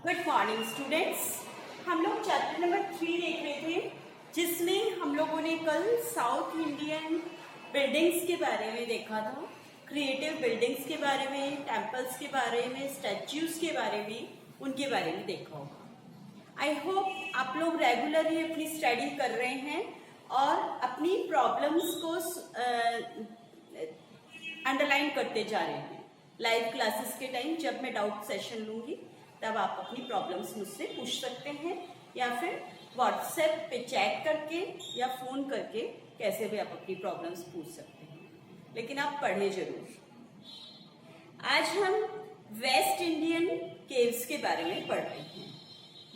Good morning students. हम लोग chapter number 3 देख रहे थे, जिसमें हम लोगों ने कल साउथ इंडियन बिल्डिंग्स के बारे में देखा था, क्रिएटिव बिल्डिंग्स के बारे में, टेम्पल्स के बारे में, स्टैच्यूज के बारे में, उनके बारे में देखा होगा। आई होप आप लोग रेगुलरली अपनी स्टडी कर रहे हैं और अपनी प्रॉब्लम्स को अंडरलाइन करते जा रहे हैं। लाइव क्लासेस के टाइम जब मैं डाउट सेशन लूंगी तब आप अपनी प्रॉब्लम्स मुझसे पूछ सकते हैं, या फिर व्हाट्सएप पे चैट करके या फोन करके कैसे भी आप अपनी प्रॉब्लम्स पूछ सकते हैं, लेकिन आप पढ़े जरूर। आज हम वेस्ट इंडियन केव्स के बारे में पढ़ रहे हैं।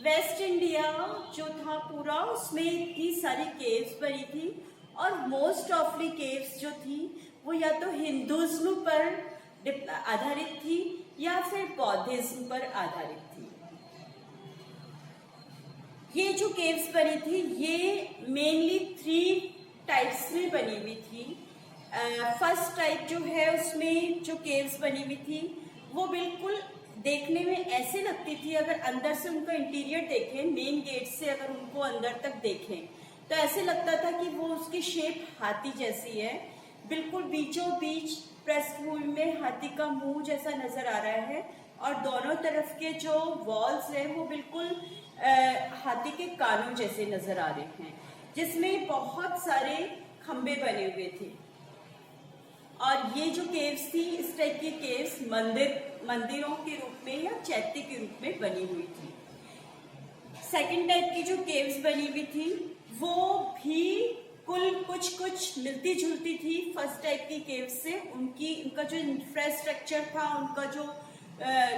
वेस्ट इंडिया जो था पूरा, उसमें इतनी सारी केव्स बनी थी और मोस्ट ऑफली केव्स जो थी वो या तो हिंदुज्म पर आधारित थी या फिर बौद्धिज्म पर आधारित थी। ये जो केव्स बनी थी ये मेनली 3 टाइप्स में बनी हुई थी। फर्स्ट टाइप जो है उसमें जो केव्स बनी हुई थी वो बिल्कुल देखने में ऐसे लगती थी, अगर अंदर से उनका इंटीरियर देखें, मेन गेट से अगर उनको अंदर तक देखें तो ऐसे लगता था कि वो उसकी शेप हाथी जैसी है। बिल्कुल बीचों बीच पृष्ठभूमि में हाथी का मुंह जैसा नजर आ रहा है और दोनों तरफ के जो वॉल्स हैं वो बिल्कुल हाथी के कानों जैसे नजर आ रहे हैं, जिसमें बहुत सारे खंबे बने हुए थे। और ये जो केव्स थी, इस टाइप की केव्स मंदिरों के रूप में या चैत्य के रूप में बनी हुई थी। सेकंड टाइप की जो केव्स बनी हुई थी वो भी कुल कुछ मिलती जुलती थी फर्स्ट टाइप की केव से। उनका जो इंफ्रास्ट्रक्चर था, उनका जो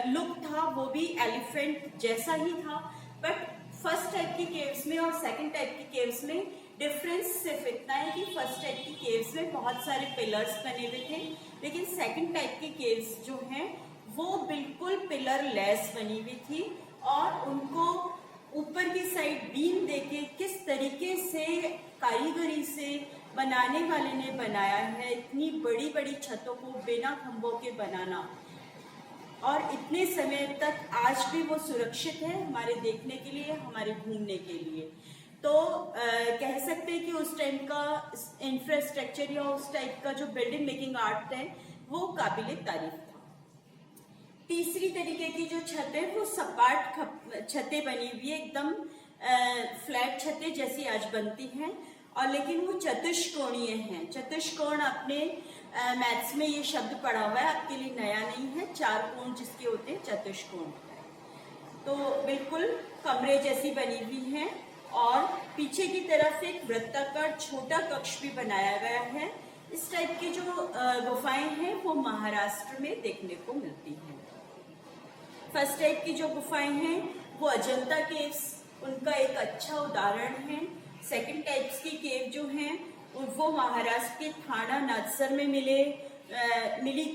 लुक था वो भी एलिफेंट जैसा ही था। बट फर्स्ट टाइप की केव्स में और सेकंड टाइप की केव्स में डिफरेंस सिर्फ इतना है कि फर्स्ट टाइप की केव्स में बहुत सारे पिलर्स बने हुए थे, लेकिन सेकंड टाइप की केव्स जो हैं वो बिल्कुल पिलर लेस बनी हुई थी और उनको ऊपर की साइड बीम देके किस तरीके से कारीगरी से बनाने वाले ने बनाया है, इतनी बड़ी बड़ी छतों को बिना खंभों के बनाना, और इतने समय तक आज भी वो सुरक्षित है हमारे देखने के लिए, हमारे घूमने के लिए। तो कह सकते हैं कि उस टाइम का इंफ्रास्ट्रक्चर या उस टाइप का जो बिल्डिंग मेकिंग आर्ट है वो काबिले तारीफ था। तीसरी तरीके की जो छत है वो सपाट छतें बनी हुई है, एकदम फ्लैट छतें जैसी आज बनती हैं, और लेकिन वो चतुष्कोणीय हैं। चतुष्कोण अपने मैथ्स में ये शब्द पढ़ा हुआ है, आपके लिए नया नहीं है। 4 कोण जिसके होते हैं चतुष्कोण। तो बिल्कुल कमरे जैसी बनी हुई हैं और पीछे की तरफ एक वृत्ताकार छोटा कक्ष भी बनाया गया है। इस टाइप की जो गुफाएं हैं वो महाराष्ट्र में देखने को मिलती हैं। फर्स्ट टाइप की जो गुफाएं हैं वो अजंता केव्स उनका एक अच्छा उदाहरण है। सेकंड टाइप्स की केव जो हैं वो महाराष्ट्र के ठाणा नादसर में मिली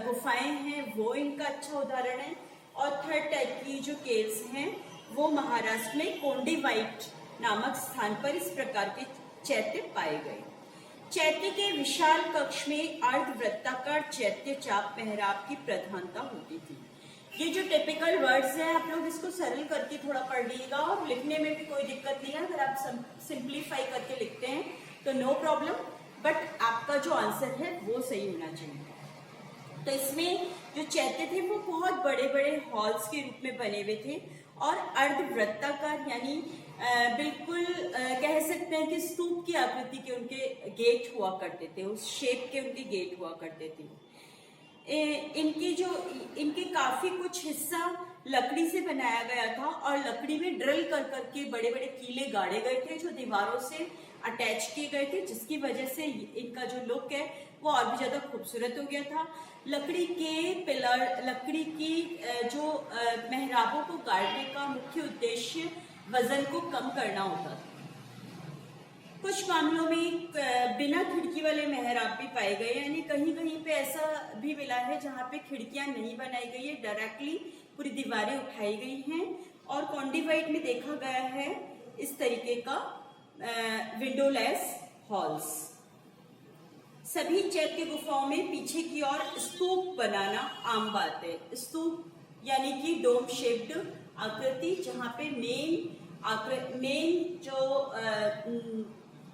गुफाएं हैं, वो इनका अच्छा उदाहरण है। और थर्ड टाइप की जो केव्स हैं वो महाराष्ट्र में कोंडीवाइट नामक स्थान पर इस प्रकार के चैत्य पाए गए। चैत्य के विशाल कक्ष में अर्धवृत्ताकार चैत्य चाप मेहराब की प्रधानता होती थी। ये जो टिपिकल वर्ड्स हैं आप लोग इसको सरल करके थोड़ा पढ़ लीजिएगा, और लिखने में भी कोई दिक्कत नहीं है। अगर आप सिंप्लीफाई करके लिखते हैं तो नो प्रॉब्लम, बट आपका जो आंसर है वो सही होना चाहिए। तो इसमें जो चैत्य थे वो बहुत बड़े बड़े हॉल्स के रूप में बने हुए थे और अर्धवृत्ताकार, यानी बिल्कुल कह सकते हैं कि स्तूप की आकृति के उनके गेट हुआ करते थे, उस शेप के उनके गेट हुआ करते थे। इनके काफी कुछ हिस्सा लकड़ी से बनाया गया था और लकड़ी में ड्रिल कर करके बड़े बड़े कीले गाड़े गए थे जो दीवारों से अटैच किए गए थे, जिसकी वजह से इनका जो लुक है वो और भी ज्यादा खूबसूरत हो गया था। लकड़ी के पिलर, लकड़ी की जो मेहराबों को गाड़ने का मुख्य उद्देश्य वजन को कम करना होता था। कुछ मामलों में बिना खिड़की वाले मेहराब भी पाए गए, यानी कहीं कहीं पे ऐसा भी मिला है जहाँ पे खिड़कियां नहीं बनाई गई है, डायरेक्टली पूरी दीवारें उठाई गई हैं। और कॉन्डिवाइट में देखा गया है इस तरीके का विंडोलेस हॉल्स। सभी चैत्य गुफाओं में पीछे की ओर स्तूप बनाना आम बात है। स्तूप यानी कि डोम शेप्ड आकृति जहाँ पे मेन जो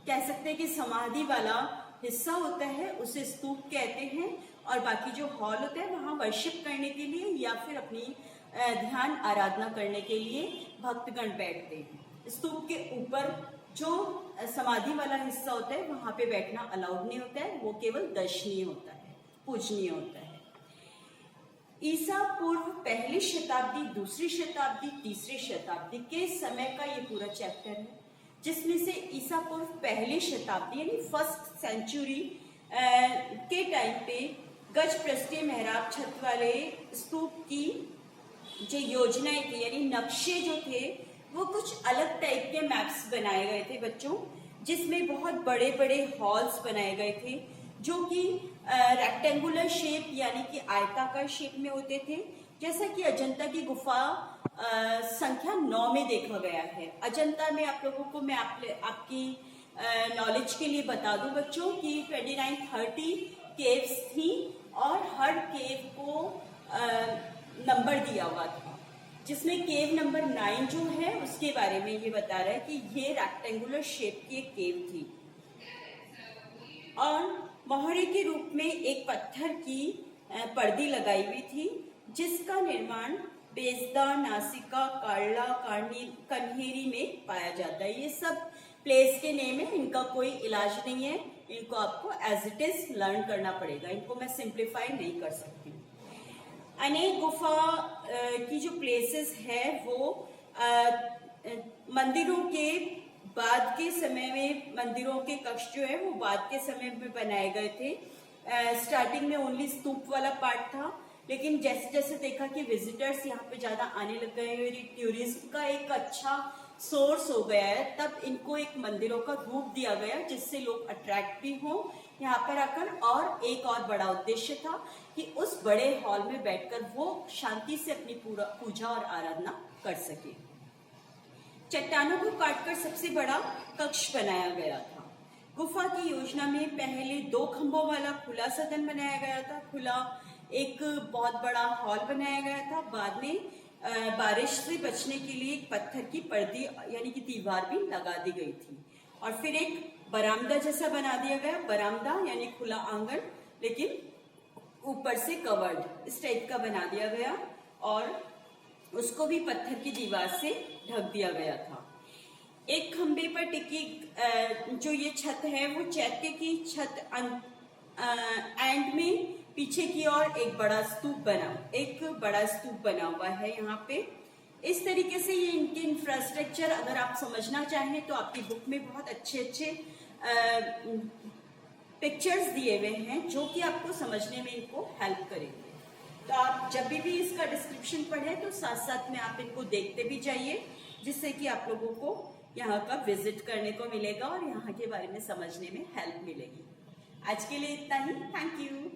कह सकते हैं कि समाधि वाला हिस्सा होता है उसे स्तूप कहते हैं, और बाकी जो हॉल होता है वहाँ वर्शिप करने के लिए या फिर अपनी ध्यान आराधना करने के लिए भक्तगण बैठते हैं। स्तूप के ऊपर जो समाधि वाला हिस्सा होता है वहां पे बैठना अलाउड नहीं होता है, वो केवल दर्शनीय होता है, पूजनीय होता है। ईसा पूर्व पहली शताब्दी, दूसरी शताब्दी, तीसरी शताब्दी के समय का ये पूरा चैप्टर है, जिसमें से ईसा पूर्व पहली शताब्दी यानी फर्स्ट सेंचुरी के टाइम पे गज प्रस्तीय मेहराब छत वाले स्तूप की जो योजनाएं थी यानी नक्शे जो थे वो कुछ अलग टाइप के मैप्स बनाए गए थे बच्चों, जिसमें बहुत बड़े बड़े हॉल्स बनाए गए थे जो कि रेक्टेंगुलर शेप यानी कि आयताकार शेप में होते थे, जैसा कि अजंता की गुफा संख्या 9 में देखा गया है। अजंता में आप लोगों को मैं आपकी नॉलेज के लिए बता दूं बच्चों कि 29-30 केव्स थी और हर केव को नंबर दिया हुआ था, जिसमें केव नंबर 9 जो है उसके बारे में ये बता रहा है कि ये रेक्टेंगुलर शेप की एक केव थी और मोहरे के रूप में एक पत्थर की पर्दी लगाई हुई थी, जिसका निर्माण बेजदा, नासिका, कार्ला, कन्हेरी में पाया जाता है। ये सब प्लेस के नेम है, इनका कोई इलाज नहीं है, इनको आपको एज इट इज लर्न करना पड़ेगा, इनको मैं सिंप्लीफाई नहीं कर सकती। अनेक गुफा की जो प्लेसेस है वो मंदिरों के बाद के समय में, मंदिरों के कक्ष जो है वो बाद के समय में बनाए गए थे। स्टार्टिंग में ओनली स्तूप वाला पार्ट था, लेकिन जैसे जैसे देखा कि विजिटर्स यहाँ पे ज्यादा आने लग गए, टूरिज्म का एक अच्छा सोर्स हो गया है, तब इनको एक मंदिरों का रूप दिया गया जिससे लोग अट्रैक्ट भी हो यहाँ पर आकर। और एक और बड़ा उद्देश्य था कि उस बड़े हॉल में बैठकर वो शांति से अपनी पूजा और आराधना कर सके। चट्टानों को काटकर सबसे बड़ा कक्ष बनाया गया था। गुफा की योजना में पहले 2 खंभों वाला खुला सदन बनाया गया था, खुला एक बहुत बड़ा हॉल बनाया गया था। बाद में बारिश से बचने के लिए एक पत्थर की पर्दी यानी कि दीवार भी लगा दी गई थी, और फिर एक बरामदा जैसा बना दिया गया। बरामदा यानी खुला आंगन, लेकिन ऊपर से कवर्ड इस टाइप का बना दिया गया, और उसको भी पत्थर की दीवार से ढक दिया गया था। एक खंबे पर टिकी जो ये छत है वो चैत्य की छत एंड में पीछे की ओर एक बड़ा स्तूप बना हुआ है यहाँ पे। इस तरीके से ये इनके इंफ्रास्ट्रक्चर अगर आप समझना चाहें तो आपकी बुक में बहुत अच्छे पिक्चर्स दिए हुए हैं जो कि आपको समझने में इनको हेल्प करेंगे। तो आप जब भी इसका डिस्क्रिप्शन पढ़े तो साथ साथ में आप इनको देखते भी जाइए, जिससे कि आप लोगों को यहाँ का विजिट करने को मिलेगा और यहाँ के बारे में समझने में हेल्प मिलेगी। आज के लिए इतना ही। Thank you.